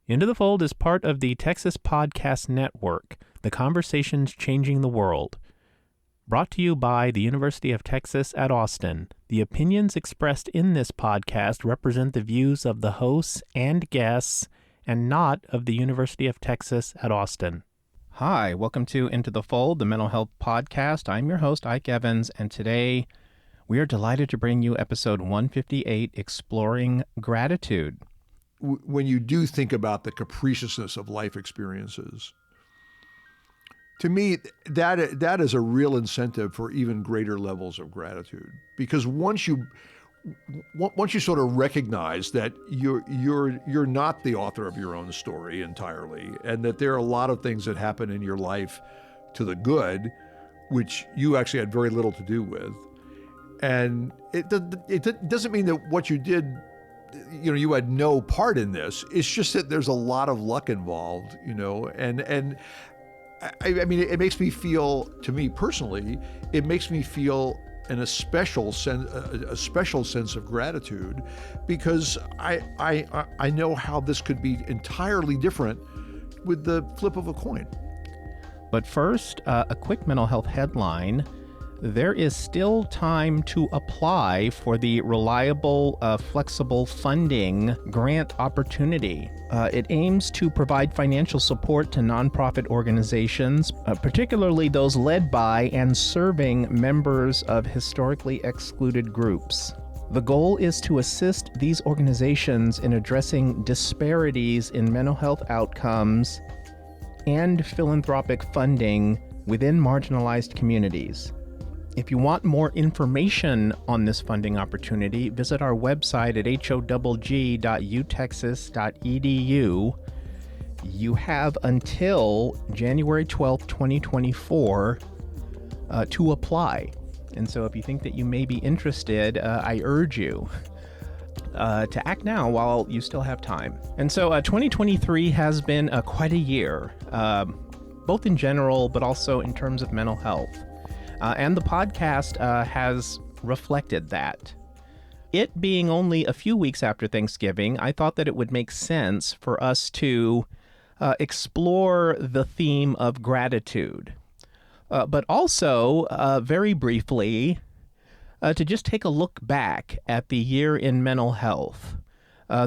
Into the Fold is part of the Texas Podcast Network, the conversations changing the world. Brought to you by the University of Texas at Austin. The opinions expressed in this podcast represent the views of the hosts and guests and not of the University of Texas at Austin. Hi, welcome to Into the Fold, the mental health podcast. I'm your host, Ike Evans, and today we are delighted to bring you episode 158, Exploring Gratitude. When you do think about the capriciousness of life experiences, to me, that is a real incentive for even greater levels of gratitude. Because once you sort of recognize that you're not the author of your own story entirely, and that there are a lot of things that happen in your life to the good, which you actually had very little to do with, and it doesn't mean that what you did, you had no part in this. It's just that there's a lot of luck involved, and I mean, it makes me feel, to me personally, it makes me feel a special sense of gratitude, because I know how this could be entirely different with the flip of a coin. But first, a quick mental health headline. There is still time to apply for the Reliable Flexible Funding Grant Opportunity. It aims to provide financial support to nonprofit organizations, particularly those led by and serving members of historically excluded groups. The goal is to assist these organizations in addressing disparities in mental health outcomes and philanthropic funding within marginalized communities. If you want more information on this funding opportunity, visit our website at howg.utexas.edu. You have until January 12th, 2024 to apply. And so if you think that you may be interested, I urge you to act now while you still have time. And so 2023 has been quite a year, both in general, but also in terms of mental health. And the podcast has reflected that. It being only a few weeks after Thanksgiving, I thought that it would make sense for us to explore the theme of gratitude, but also, very briefly, to just take a look back at the year in mental health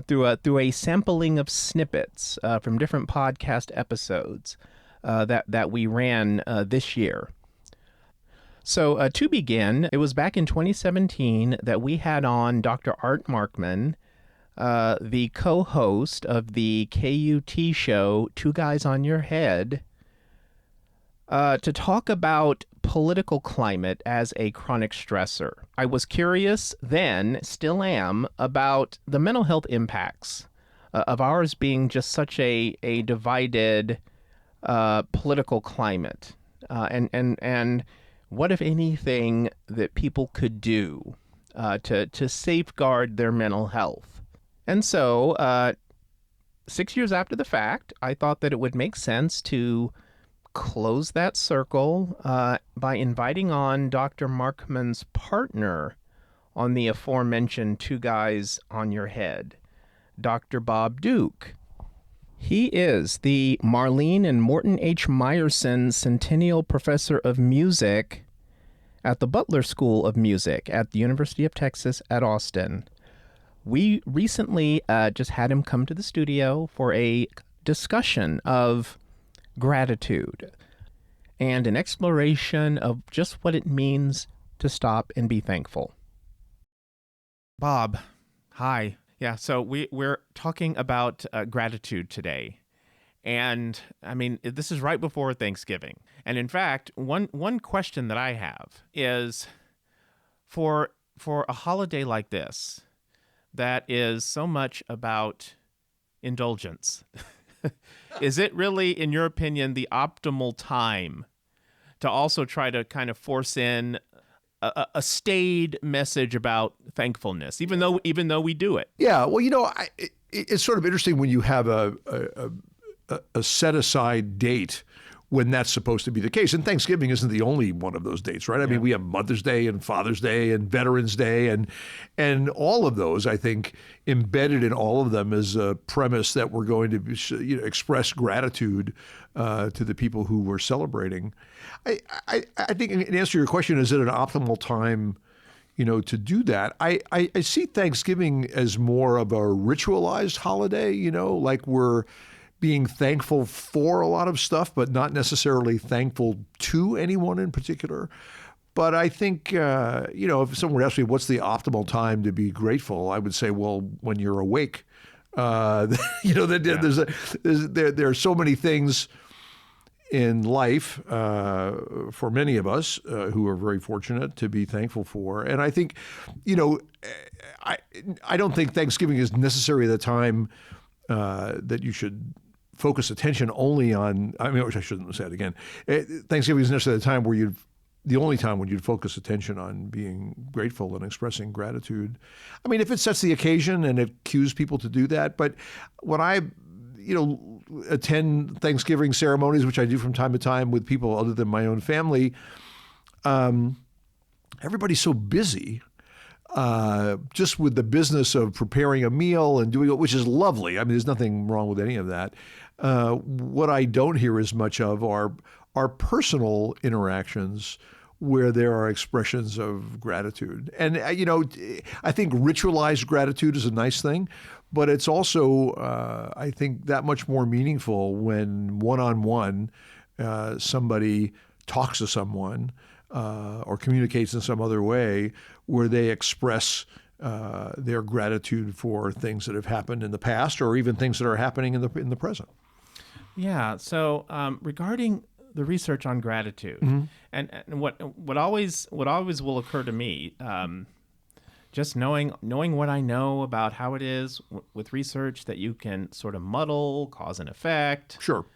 through a sampling of snippets from different podcast episodes that we ran this year. So to begin, it was back in 2017 that we had on Dr. Art Markman, the co-host of the KUT show, Two Guys on Your Head, to talk about political climate as a chronic stressor. I was curious then, still am, about the mental health impacts of ours being just such a divided political climate, and what, if anything, that people could do to safeguard their mental health. And so, 6 years after the fact, I thought that it would make sense to close that circle by inviting on Dr. Markman's partner on the aforementioned Two Guys on Your Head, Dr. Bob Duke. He is the Marlene and Morton H. Meyerson Centennial Professor of Music at the Butler School of Music at the University of Texas at Austin. We recently just had him come to the studio for a discussion of gratitude and an exploration of just what it means to stop and be thankful. Bob, hi. Yeah, so we're talking about gratitude today. And, I mean, this is right before Thanksgiving. And, in fact, one question that I have is, for a holiday like this that is so much about indulgence, is it really, in your opinion, the optimal time to also try to kind of force in a staid message about thankfulness, even though we do it? Yeah, well, it's sort of interesting when you have a set aside date when that's supposed to be the case. And Thanksgiving isn't the only one of those dates, right? I mean, we have Mother's Day and Father's Day and Veterans Day, and all of those, I think, embedded in all of them is a premise that we're going to express gratitude to the people who we're celebrating. I think, in answer to your question, is it an optimal time, to do that? I see Thanksgiving as more of a ritualized holiday, like we're being thankful for a lot of stuff, but not necessarily thankful to anyone in particular. But I think, if someone asked me what's the optimal time to be grateful, I would say, well, when you're awake. There are so many things in life for many of us who are very fortunate to be thankful for. And I think, I don't think Thanksgiving is necessarily the time that you should focus attention only on, I shouldn't say it again. Thanksgiving is necessarily the only time when you'd focus attention on being grateful and expressing gratitude. I mean, if it sets the occasion and it cues people to do that, but when I, attend Thanksgiving ceremonies, which I do from time to time with people other than my own family, everybody's so busy. Just with the business of preparing a meal and doing it, which is lovely. I mean, there's nothing wrong with any of that. What I don't hear as much of are personal interactions where there are expressions of gratitude. And, I think ritualized gratitude is a nice thing, but it's also, I think, that much more meaningful when one-on-one somebody talks to someone or communicates in some other way where they express their gratitude for things that have happened in the past or even things that are happening in the present. Yeah. So regarding the research on gratitude, and what always will occur to me, just knowing what I know about how it is with research that you can sort of muddle cause and effect. Sure.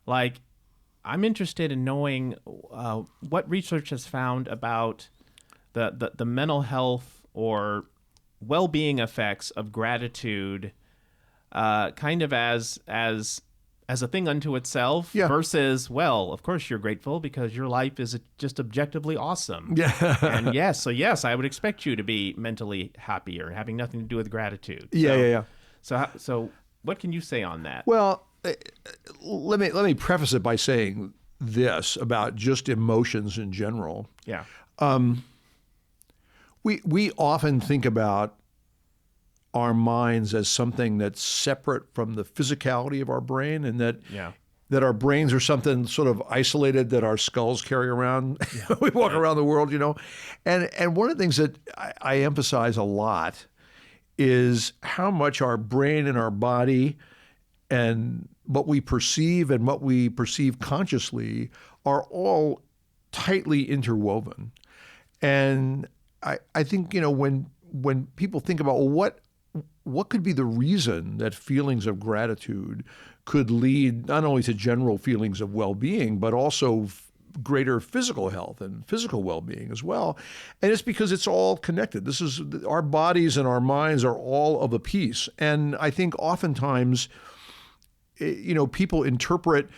Like, I'm interested in knowing what research has found about the mental health or well-being effects of gratitude, kind of as a thing unto itself, versus, well, of course you're grateful because your life is just objectively awesome. Yeah. And yes, I would expect you to be mentally happier, having nothing to do with gratitude. So what can you say on that? Well, let me preface it by saying this about just emotions in general. Yeah. We often think about our minds as something that's separate from the physicality of our brain, and that our brains are something sort of isolated that our skulls carry around. We walk around the world, And one of the things that I emphasize a lot is how much our brain and our body and what we perceive and what we perceive consciously are all tightly interwoven. And I think, when people think about what could be the reason that feelings of gratitude could lead not only to general feelings of well-being, but also greater physical health and physical well-being as well. And it's because it's all connected. This is, our bodies and our minds are all of a piece. And I think oftentimes, people interpret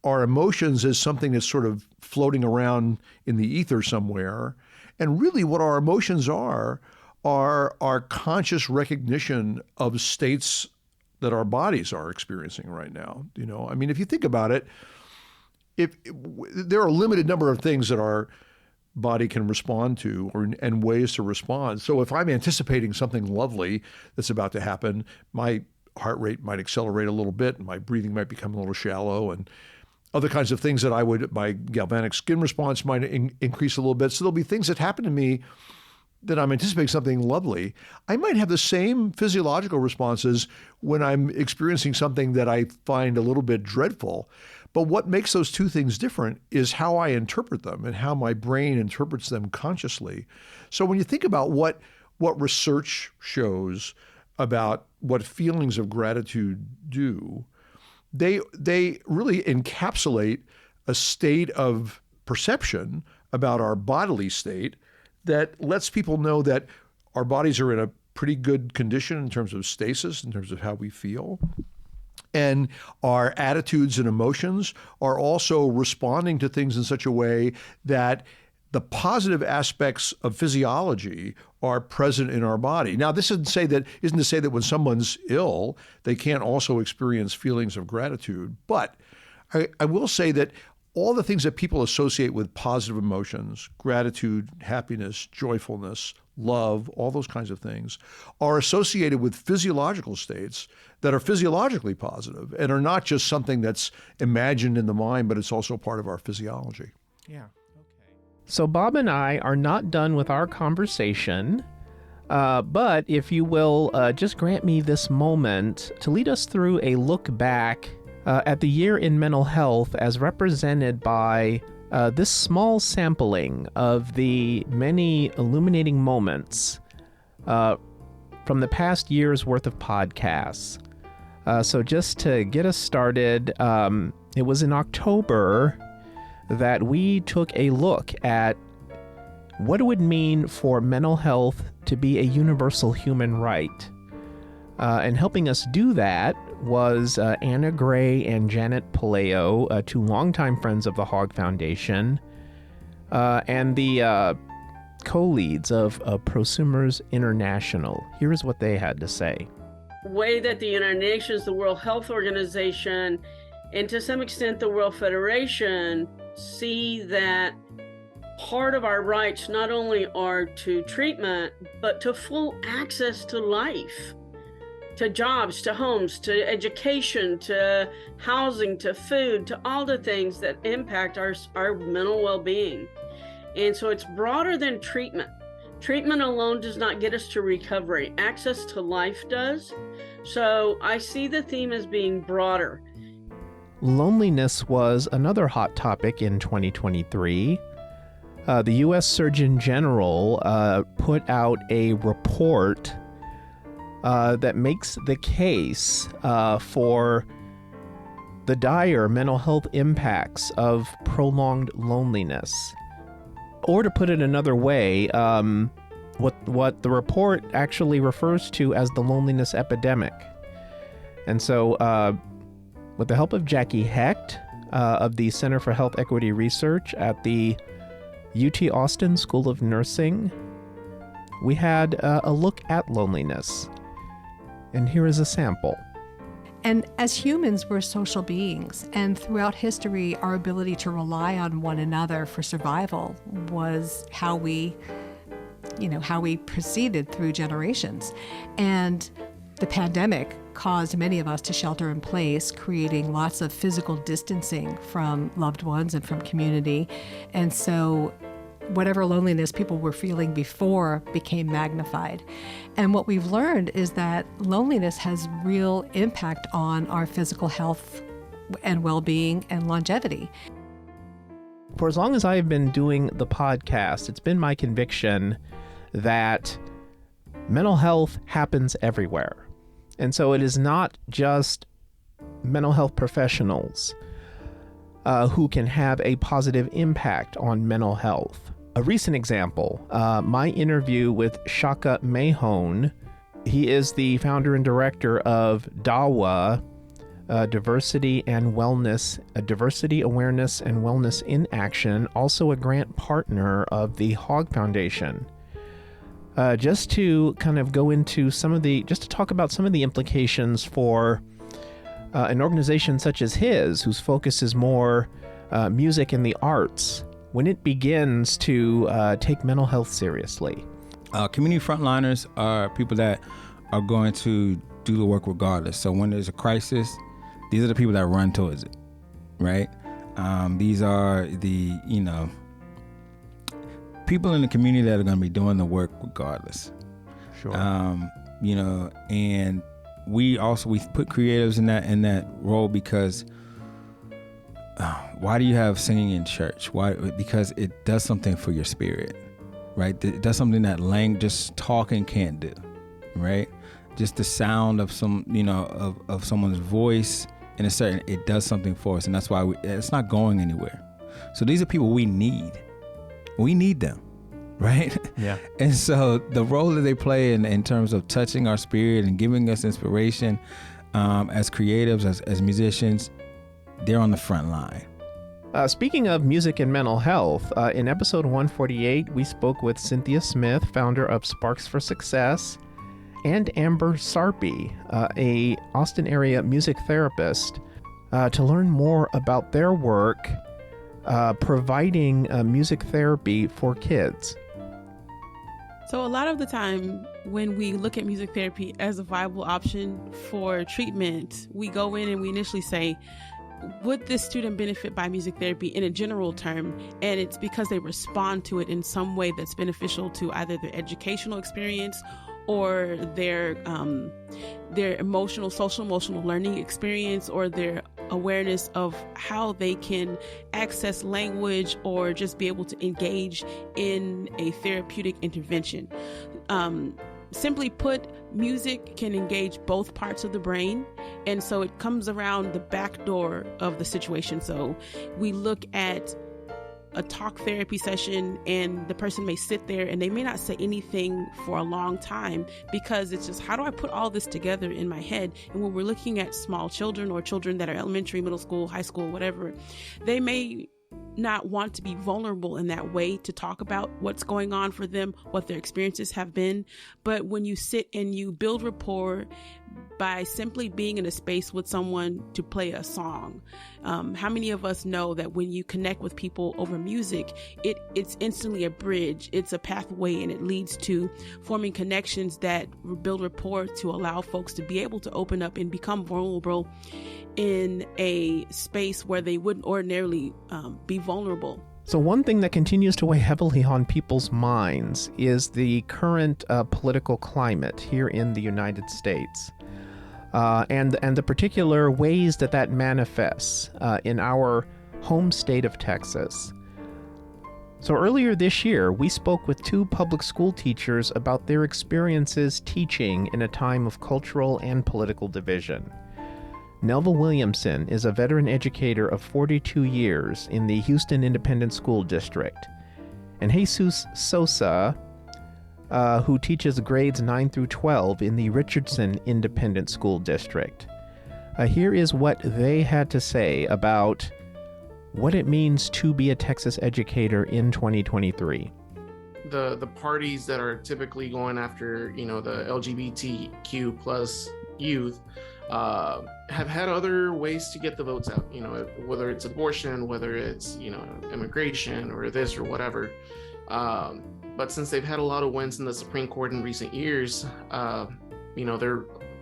our emotions as something that's sort of floating around in the ether somewhere. And really what our emotions are our conscious recognition of states that our bodies are experiencing right now. I mean, if you think about it, there are a limited number of things that our body can respond to and ways to respond. So if I'm anticipating something lovely that's about to happen, my heart rate might accelerate a little bit and my breathing might become a little shallow, and other kinds of things my galvanic skin response might increase a little bit. So there'll be things that happen to me that I'm anticipating something lovely. I might have the same physiological responses when I'm experiencing something that I find a little bit dreadful. But what makes those two things different is how I interpret them and how my brain interprets them consciously. So when you think about what research shows about what feelings of gratitude do, they really encapsulate a state of perception about our bodily state that lets people know that our bodies are in a pretty good condition in terms of stasis, in terms of how we feel. And our attitudes and emotions are also responding to things in such a way that the positive aspects of physiology are present in our body. Now, this isn't to say that when someone's ill, they can't also experience feelings of gratitude. But I will say that all the things that people associate with positive emotions, gratitude, happiness, joyfulness, love, all those kinds of things, are associated with physiological states that are physiologically positive and are not just something that's imagined in the mind, but it's also part of our physiology. Yeah. Okay. So Bob and I are not done with our conversation, but if you will just grant me this moment to lead us through a look back at the year in mental health as represented by this small sampling of the many illuminating moments from the past year's worth of podcasts. So just to get us started, it was in October that we took a look at what it would mean for mental health to be a universal human right. And helping us do that was Anna Gray and Janet Palayo, two longtime friends of the Hogg Foundation, and the co-leads of Prosumers International. Here's what they had to say. The way that the United Nations, the World Health Organization, and to some extent the World Federation see that part of our rights not only are to treatment, but to full access to life, to jobs, to homes, to education, to housing, to food, to all the things that impact our mental well-being. And so it's broader than treatment. Treatment alone does not get us to recovery. Access to life does. So I see the theme as being broader. Loneliness was another hot topic in 2023. The U.S. Surgeon General put out a report that makes the case for the dire mental health impacts of prolonged loneliness. Or to put it another way, what the report actually refers to as the loneliness epidemic. And so with the help of Jackie Hecht of the Center for Health Equity Research at the UT Austin School of Nursing, we had a look at loneliness. And here is a sample. And as humans, we're social beings. And throughout history, our ability to rely on one another for survival was how we proceeded through generations. And the pandemic caused many of us to shelter in place, creating lots of physical distancing from loved ones and from community. And so whatever loneliness people were feeling before became magnified. And what we've learned is that loneliness has real impact on our physical health and well-being and longevity. For as long as I've been doing the podcast, it's been my conviction that mental health happens everywhere. And so it is not just mental health professionals who can have a positive impact on mental health. A recent example, my interview with Shaka Mahone. He is the founder and director of DAWA, Diversity Awareness and Wellness in Action, also a grant partner of the Hogg Foundation. Just to kind of go into just to talk about some of the implications for an organization such as his, whose focus is more music and the arts, when it begins to take mental health seriously. Community frontliners are people that are going to do the work regardless. So when there's a crisis, these are the people that run towards it, right? These are the, people in the community that are going to be doing the work regardless. Sure. And we put creatives in that role because why do you have singing in church? Why? Because it does something for your spirit, right? It does something that just talking can't do, right? Just the sound of of someone's voice it does something for us, and that's why it's not going anywhere. So these are people we need. We need them, right? Yeah. And so the role that they play in terms of touching our spirit and giving us inspiration, as creatives, as musicians, they're on the front line. Speaking of music and mental health, in episode 148, we spoke with Cynthia Smith, founder of Sparks for Success, and Amber Sarpy, a Austin area music therapist, to learn more about their work providing music therapy for kids. So a lot of the time when we look at music therapy as a viable option for treatment, we go in and we initially say, would this student benefit by music therapy in a general term? And it's because they respond to it in some way that's beneficial to either their educational experience or their social emotional learning experience, or their awareness of how they can access language or just be able to engage in a therapeutic intervention. Simply put, music can engage both parts of the brain, and so it comes around the back door of the situation. So we look at a talk therapy session, and the person may sit there and they may not say anything for a long time because it's just, how do I put all this together in my head? And when we're looking at small children or children that are elementary, middle school, high school, whatever, they may not want to be vulnerable in that way to talk about what's going on for them, what their experiences have been. But when you sit and you build rapport by simply being in a space with someone to play a song, how many of us know that when you connect with people over music, it's instantly a bridge, it's a pathway, and it leads to forming connections that build rapport to allow folks to be able to open up and become vulnerable in a space where they wouldn't ordinarily be vulnerable. So one thing that continues to weigh heavily on people's minds is the current political climate here in the United States, and the particular ways that manifests in our home state of Texas. So earlier this year, we spoke with two public school teachers about their experiences teaching in a time of cultural and political division. Nelva Williamson is a veteran educator of 42 years in the Houston Independent School District, and Jesus Sosa, who teaches grades 9 through 12 in the Richardson Independent School District. Here is what they had to say about what it means to be a Texas educator in 2023. The parties that are typically going after, the LGBTQ plus youth, have had other ways to get the votes out, whether it's abortion, whether it's, immigration or this or whatever. But since they've had a lot of wins in the Supreme Court in recent years,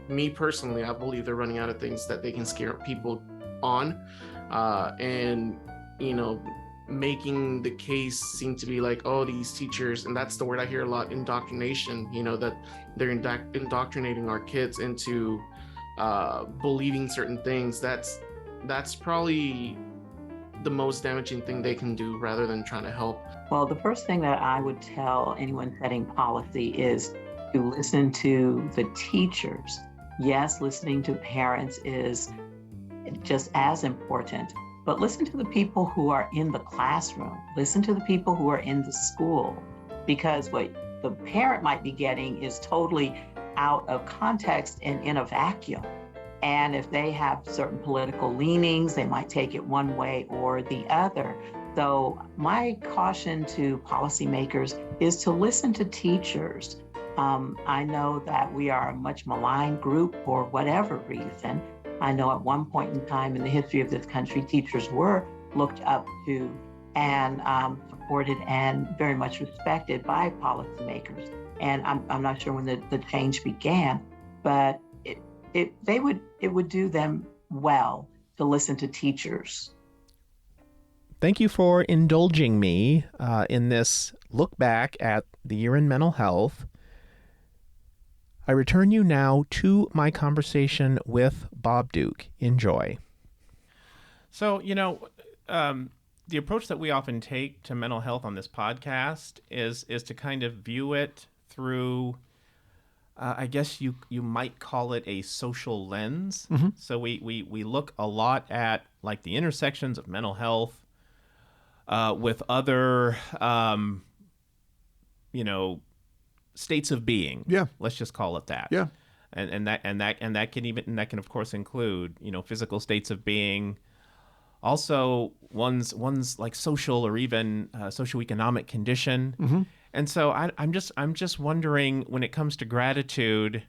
me personally, I believe they're running out of things that they can scare people on, and, making the case seem to be like, oh, these teachers, and that's the word I hear a lot, indoctrination, that they're indoctrinating our kids into believing certain things. That's probably the most damaging thing they can do rather than trying to help. Well, the first thing that I would tell anyone setting policy is to listen to the teachers. Yes, listening to parents is just as important, but listen to the people who are in the classroom. Listen to the people who are in the school, because what the parent might be getting is totally out of context and in a vacuum. And if they have certain political leanings, they might take it one way or the other. So my caution to policymakers is to listen to teachers. I know that we are a much maligned group for whatever reason. I know at one point in time in the history of this country, teachers were looked up to and supported and very much respected by policymakers. And I'm not sure when the change began, but it would do them well to listen to teachers. Thank you for indulging me in this look back at the year in mental health. I return you now to my conversation with Bob Duke. Enjoy. So, the approach that we often take to mental health on this podcast is to kind of view it through, I guess you might call it a social lens. Mm-hmm. So we look a lot at like the intersections of mental health with other, states of being. Yeah. Let's just call it that. Yeah. and that can of course include, physical states of being, also one's like social or even socioeconomic condition. Mm-hmm. And so I'm just wondering, when it comes to gratitude,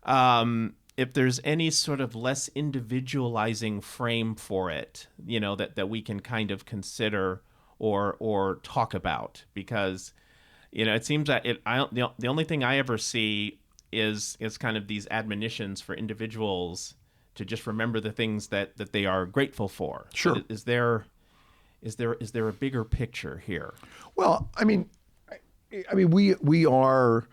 if there's any sort of less individualizing frame for it, that we can kind of consider or talk about, because it seems that the only thing I ever see is kind of these admonitions for individuals to just remember the things that they are grateful for. Sure. But is there a bigger picture here? Well, I mean, we are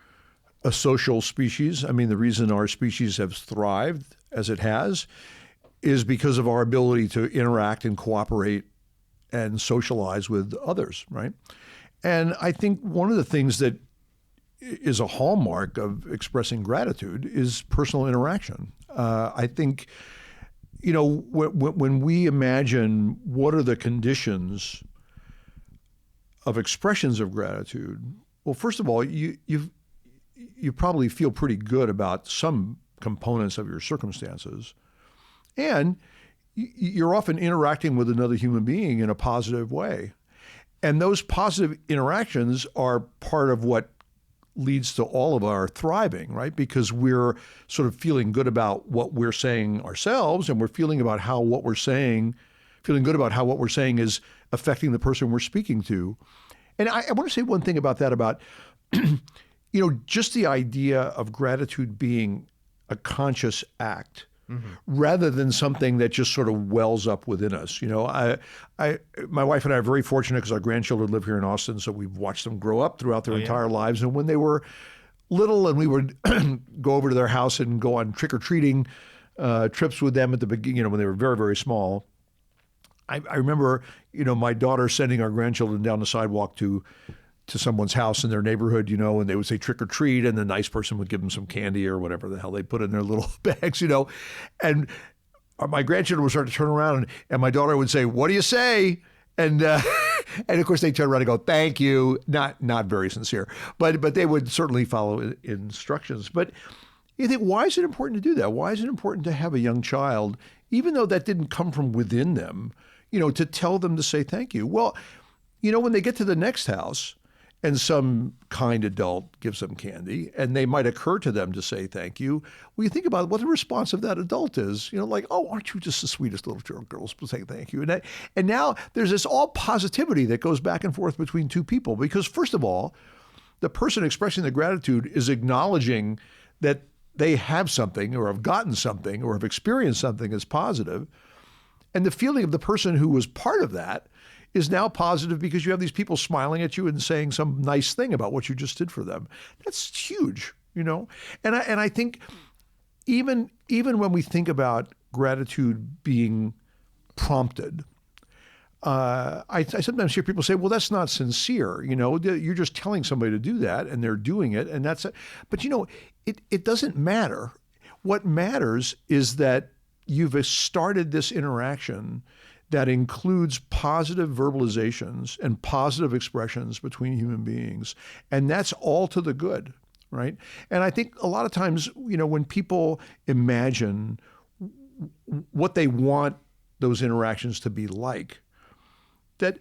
a social species. I mean, the reason our species has thrived as it has is because of our ability to interact and cooperate and socialize with others, right? And I think one of the things that is a hallmark of expressing gratitude is personal interaction. I think, when we imagine what are the conditions of expressions of gratitude, well, first of all, you probably feel pretty good about some components of your circumstances, and you're often interacting with another human being in a positive way. And those positive interactions are part of what leads to all of our thriving, right? Because we're sort of feeling good about what we're saying ourselves, and we're feeling good about how what we're saying is affecting the person we're speaking to. And I want to say one thing about that, about, just the idea of gratitude being a conscious act, rather than something that just sort of wells up within us. My wife and I are very fortunate because our grandchildren live here in Austin, so we've watched them grow up throughout their entire lives. And when they were little and we would go over to their house and go on trick-or-treating trips with them at the beginning, when they were very, very small, I remember, my daughter sending our grandchildren down the sidewalk to someone's house in their neighborhood, and they would say trick or treat, and the nice person would give them some candy or whatever the hell they put in their little bags, and my grandchildren would start to turn around, and my daughter would say, "What do you say?" And and of course they turn around and go, "Thank you." Not very sincere, but they would certainly follow instructions. But you think, why is it important to do that? Why is it important to have a young child, even though that didn't come from within them, to tell them to say thank you? Well, when they get to the next house, and some kind adult gives them candy, and they might occur to them to say thank you, well, you think about what the response of that adult is, like, "Oh, aren't you just the sweetest little girl saying thank you?" And now there's this all positivity that goes back and forth between two people, because first of all, the person expressing the gratitude is acknowledging that they have something or have gotten something or have experienced something as positive. And the feeling of the person who was part of that is now positive because you have these people smiling at you and saying some nice thing about what you just did for them. That's huge, And I think even when we think about gratitude being prompted, I sometimes hear people say, "Well, that's not sincere. You're just telling somebody to do that, and they're doing it, and that's it." But it doesn't matter. What matters is that you've started this interaction that includes positive verbalizations and positive expressions between human beings. And that's all to the good, right? And I think a lot of times, when people imagine what they want those interactions to be like, that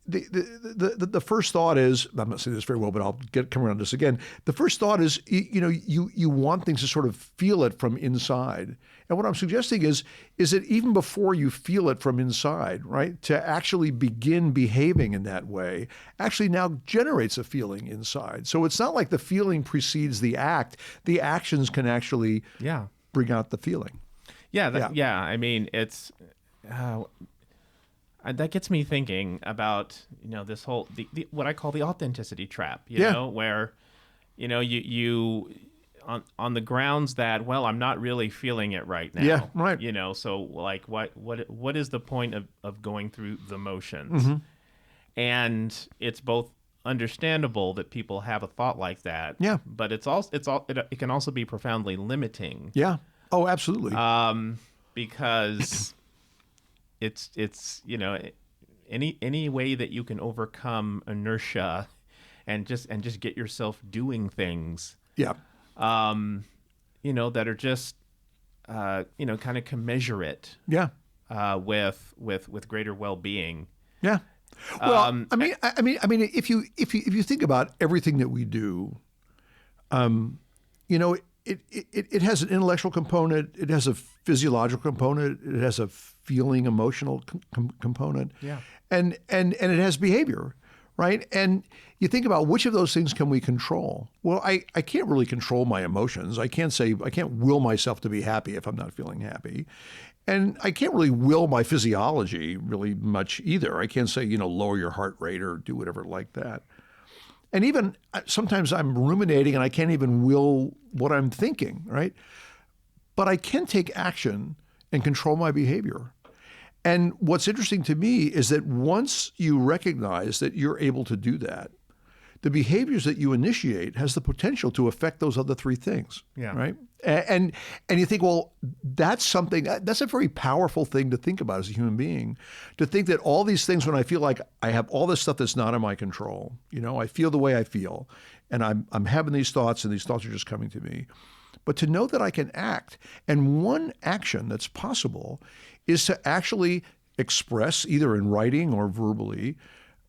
the first thought is, I'm not saying this very well, but I'll come around to this again. The first thought is, you want things to sort of feel it from inside. And what I'm suggesting is that even before you feel it from inside, right, to actually begin behaving in that way, actually now generates a feeling inside. So it's not like the feeling precedes the act. The actions can actually bring out the feeling. I mean, it's that gets me thinking about this whole the what I call the authenticity trap. Where you on the grounds that, well, I'm not really feeling it right now. Yeah, right. So like what is the point of going through the motions? Mm-hmm. And it's both understandable that people have a thought like that. Yeah. But it can also be profoundly limiting. Yeah. Oh, absolutely. Because it's any way that you can overcome inertia and just get yourself doing things. Yeah. that are just, kind of commensurate. Yeah. With greater well-being. Yeah. Well, if you think about everything that we do, it has an intellectual component, it has a physiological component, it has a feeling, emotional component, yeah, and it has behavior, right? And you think about which of those things can we control? Well, I can't really control my emotions. I can't will myself to be happy if I'm not feeling happy. And I can't really will my physiology really much either. I can't say, lower your heart rate or do whatever like that. And even sometimes I'm ruminating and I can't even will what I'm thinking, right? But I can take action and control my behavior. And what's interesting to me is that once you recognize that you're able to do that, the behaviors that you initiate has the potential to affect those other three things, right? And you think, well, that's a very powerful thing to think about as a human being, to think that all these things, when I feel like I have all this stuff that's not in my control, I feel the way I feel, and I'm having these thoughts, and these thoughts are just coming to me. But to know that I can act, and one action that's possible is to actually express, either in writing or verbally,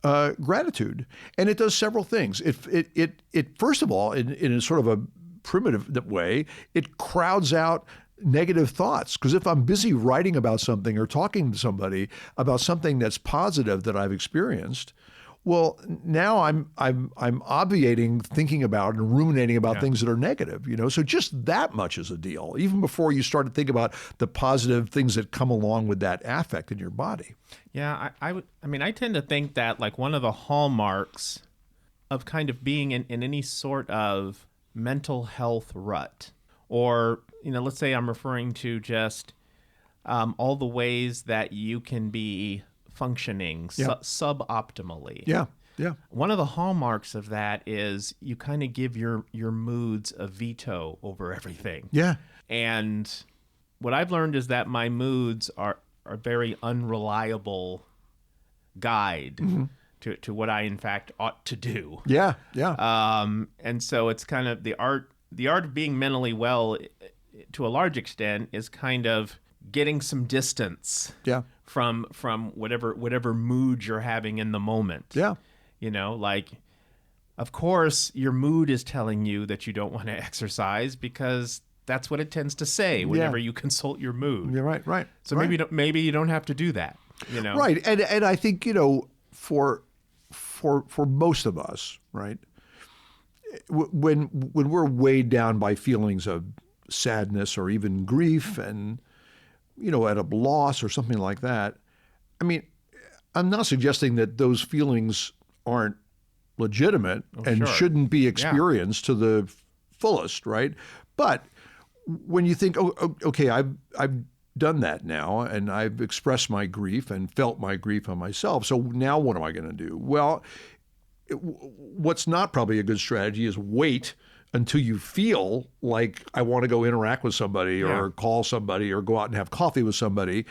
gratitude. And it does several things. It first of all, in a sort of a primitive way, it crowds out negative thoughts. Because if I'm busy writing about something or talking to somebody about something that's positive that I've experienced, well, now I'm obviating thinking about and ruminating about things that are negative, So just that much is a deal, even before you start to think about the positive things that come along with that affect in your body. Yeah, I tend to think that like one of the hallmarks of kind of being in any sort of mental health rut, or, let's say I'm referring to just all the ways that you can be functioning suboptimally. Yeah. Yeah. One of the hallmarks of that is you kind of give your moods a veto over everything. Yeah. And what I've learned is that my moods are a very unreliable guide to what I in fact ought to do. Yeah. Yeah. And so it's kind of the art of being mentally well, to a large extent, is kind of getting some distance. Yeah. From whatever mood you're having in the moment. Yeah. Like, of course, your mood is telling you that you don't want to exercise because that's what it tends to say whenever you consult your mood. You're right. So maybe you don't have to do that. Right. And I think, for most of us, right, when we're weighed down by feelings of sadness or even grief and at a loss or something like that. I'm not suggesting that those feelings aren't legitimate shouldn't be experienced to the fullest, right? But when you think, okay, I've done that now, and I've expressed my grief and felt my grief on myself. So now what am I going to do? Well, what's not probably a good strategy is wait until you feel like I want to go interact with somebody or call somebody or go out and have coffee with somebody,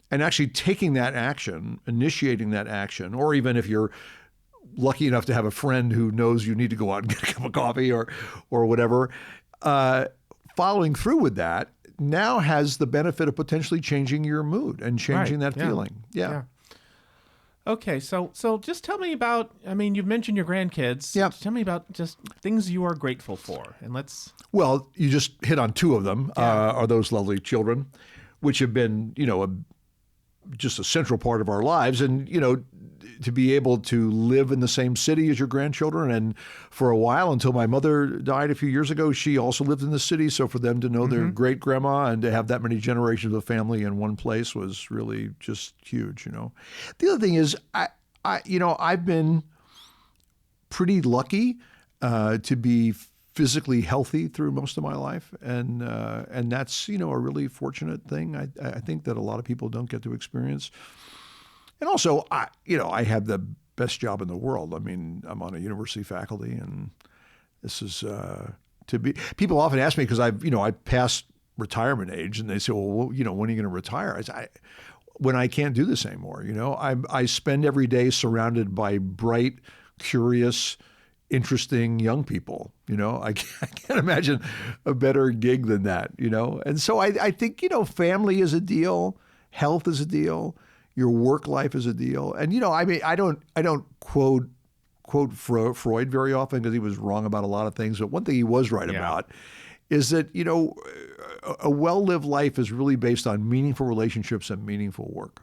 and actually taking that action, initiating that action, or even if you're lucky enough to have a friend who knows you need to go out and get a cup of coffee or whatever, following through with that now has the benefit of potentially changing your mood and changing that feeling. Yeah. Okay, so just tell me about, you've mentioned your grandkids. Yeah. Tell me about just things you are grateful for. And Well, you just hit on two of them, are those lovely children, which have been, just a central part of our lives. And, to be able to live in the same city as your grandchildren. And for a while, until my mother died a few years ago, she also lived in the city. So for them to know their great grandma and to have that many generations of family in one place was really just huge, The other thing is, I've been pretty lucky to be physically healthy through most of my life. And that's, a really fortunate thing. I think that a lot of people don't get to experience. And also, I have the best job in the world. I'm on a university faculty, and this is people often ask me, because I passed retirement age, and they say, well, when are you going to retire? I say, when I can't do this anymore. I spend every day surrounded by bright, curious, interesting young people. I can't imagine a better gig than that. And so I think family is a deal, health is a deal, your work life is a deal, and I don't quote Freud very often because he was wrong about a lot of things, but one thing he was right about is that a well-lived life is really based on meaningful relationships and meaningful work.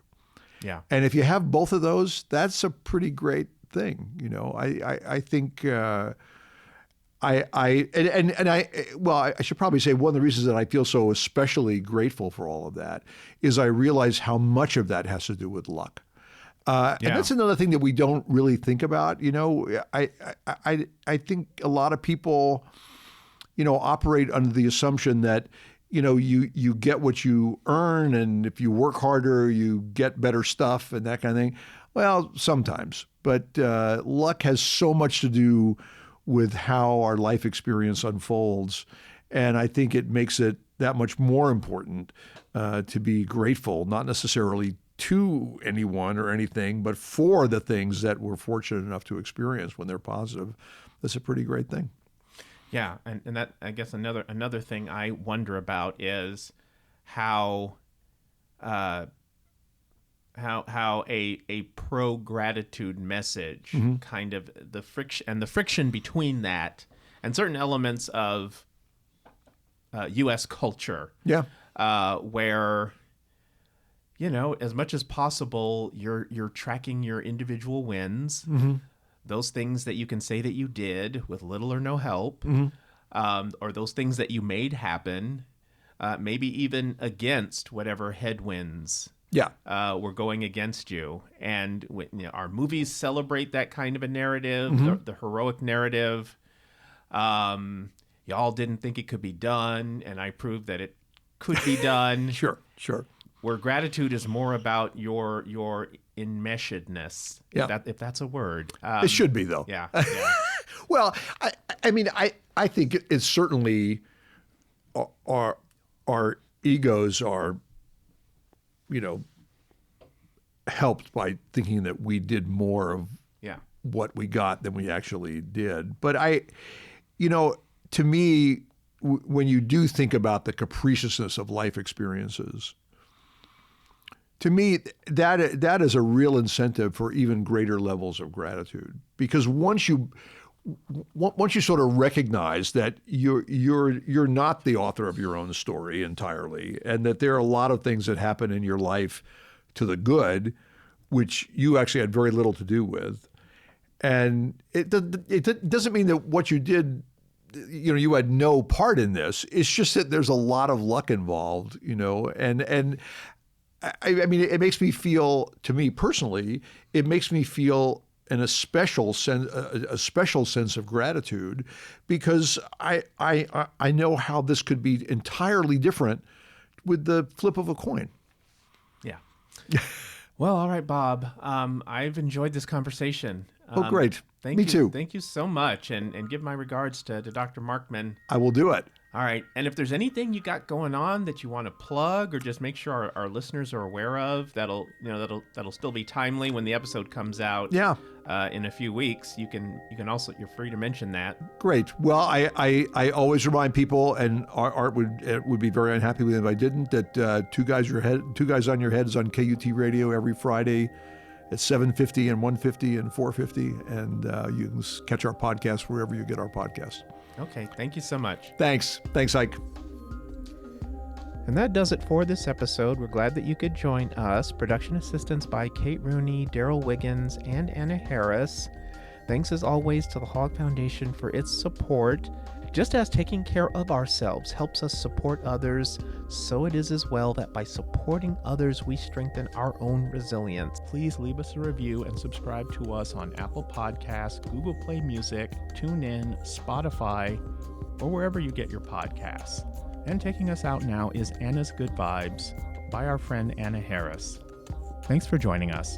Yeah. And if you have both of those, that's a pretty great thing. I think I should probably say one of the reasons that I feel so especially grateful for all of that is I realize how much of that has to do with luck. And that's another thing that we don't really think about. I think a lot of people, operate under the assumption that, you get what you earn, and if you work harder, you get better stuff and that kind of thing. Well, sometimes, but luck has so much to do with how our life experience unfolds. And I think it makes it that much more important to be grateful, not necessarily to anyone or anything, but for the things that we're fortunate enough to experience when they're positive. That's a pretty great thing. Yeah, and that, I guess, another thing I wonder about is how a pro gratitude message kind of the friction between that and certain elements of U.S. culture. Yeah, where as much as possible you're tracking your individual wins. Mm-hmm. Those things that you can say that you did with little or no help, or those things that you made happen, maybe even against whatever headwinds were going against you. And our movies celebrate that kind of a narrative, the heroic narrative. Y'all didn't think it could be done, and I proved that it could be done. Sure. Where gratitude is more about your enmeshedness, if that's a word. It should be, though. Yeah. Well, I think it's certainly our egos are, helped by thinking that we did more of what we got than we actually did. But to me, when you do think about the capriciousness of life experiences, to me, that is a real incentive for even greater levels of gratitude. Because once you sort of recognize that you're not the author of your own story entirely, and that there are a lot of things that happen in your life to the good, which you actually had very little to do with, and it doesn't mean that what you did, you had no part in this. It's just that there's a lot of luck involved, and. I mean, it makes me feel, to me personally, it makes me feel a special sense of gratitude, because I know how this could be entirely different with the flip of a coin. Yeah. Well, all right, Bob. I've enjoyed this conversation. Oh, great. Me too. Thank you so much, and give my regards to Dr. Markman. I will do it. All right. And if there's anything you got going on that you want to plug, or just make sure our listeners are aware of, that'll still be timely when the episode comes out. Yeah. In a few weeks, you're free to mention that. Great. Well, I always remind people, and Art would be very unhappy with it if I didn't, that Two Guys on Your Head is on KUT Radio every Friday at 7:50 and 1:50 and 4:50, and you can catch our podcast wherever you get our podcasts. Okay, thank you so much. Thanks, Ike. And that does it for this episode. We're glad that you could join us. Production assistance by Kate Rooney, Daryl Wiggins, and Anna Harris. Thanks as always to the Hogg Foundation for its support. Just as taking care of ourselves helps us support others, so it is as well that by supporting others, we strengthen our own resilience. Please leave us a review and subscribe to us on Apple Podcasts, Google Play Music, TuneIn, Spotify, or wherever you get your podcasts. And taking us out now is Anna's Good Vibes by our friend Anna Harris. Thanks for joining us.